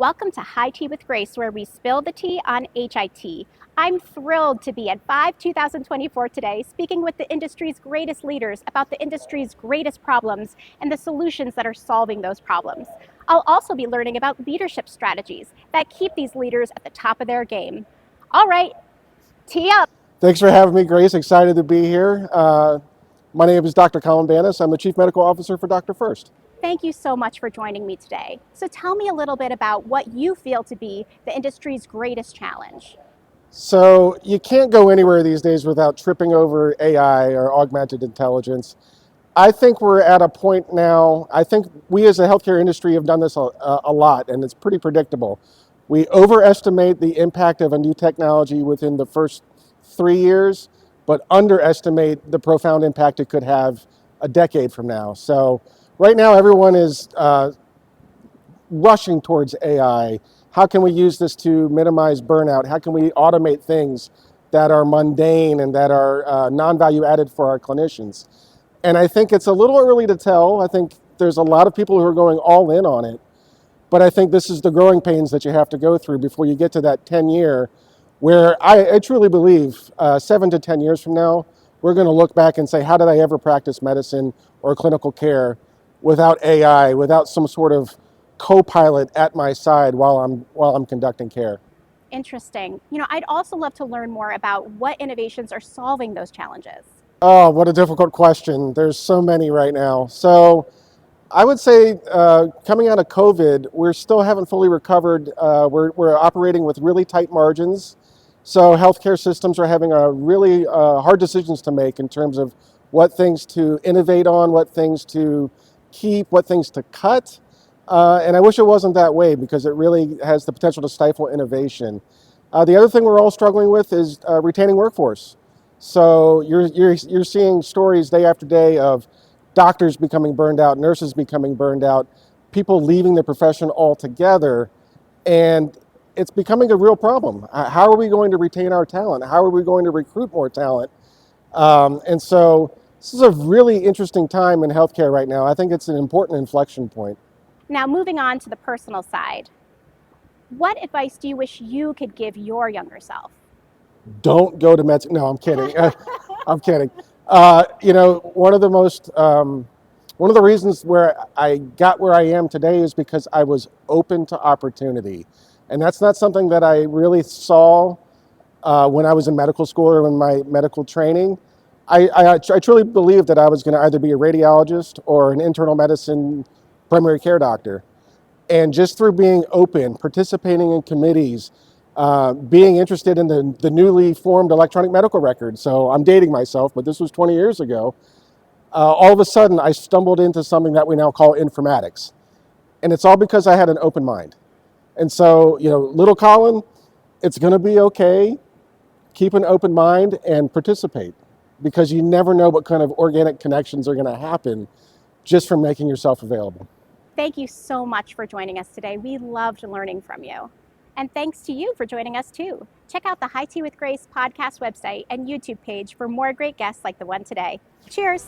Welcome to HITea with Grace, where we spill the tea on HITea. I'm thrilled to be at 2024 today, speaking with the industry's greatest leaders about the industry's greatest problems and the solutions that are solving those problems. I'll also be learning about leadership strategies that keep these leaders at the top of their game. All right, tee up. Thanks for having me, Grace. Excited to be here. My name is Dr. Colin Banas. I'm the Chief Medical Officer for DrFirst. Thank you so much for joining me today. So tell me a little bit about what you feel to be the industry's greatest challenge. So you can't go anywhere these days without tripping over AI or augmented intelligence. I think we're at a point now, I think we as a healthcare industry have done this a lot, and it's pretty predictable. We overestimate the impact of a new technology within the first 3 years, but underestimate the profound impact it could have a decade from now. So right now everyone is rushing towards AI. How can we use this to minimize burnout? How can we automate things that are mundane and that are non-value added for our clinicians? And I think it's a little early to tell. I think there's a lot of people who are going all in on it. But I think this is the growing pains that you have to go through before you get to that 10-year, where I truly believe 7 to 10 years from now, we're going to look back and say, how did I ever practice medicine or clinical care without AI, without some sort of co-pilot at my side while I'm conducting care? Interesting. I'd also love to learn more about what innovations are solving those challenges. Oh, what a difficult question. There's so many right now. So I would say coming out of COVID, we still haven't fully recovered. We're operating with really tight margins. So healthcare systems are having a really hard decisions to make in terms of what things to innovate on, what things to keep, what things to cut. And I wish it wasn't that way, because it really has the potential to stifle innovation. The other thing we're all struggling with is retaining workforce. So you're seeing stories day after day of doctors becoming burned out, nurses becoming burned out, people leaving the profession altogether, and it's becoming a real problem. How are we going to retain our talent? How are we going to recruit more talent? And so this is a really interesting time in healthcare right now. I think it's an important inflection point. Now, moving on to the personal side, what advice do you wish you could give your younger self? Don't go to med school. No, I'm kidding. I'm kidding. One of the reasons where I got where I am today is because I was open to opportunity. And that's not something that I really saw when I was in medical school or in my medical training. I truly believed that I was going to either be a radiologist or an internal medicine primary care doctor. And just through being open, participating in committees, being interested in the newly formed electronic medical record. So I'm dating myself, but this was 20 years ago. All of a sudden, I stumbled into something that we now call informatics. And it's all because I had an open mind. And so, little Colin, it's going to be okay. Keep an open mind and participate, because you never know what kind of organic connections are going to happen just from making yourself available. Thank you so much for joining us today. We loved learning from you. And thanks to you for joining us too. Check out the HITea with Grace podcast website and YouTube page for more great guests like the one today. Cheers.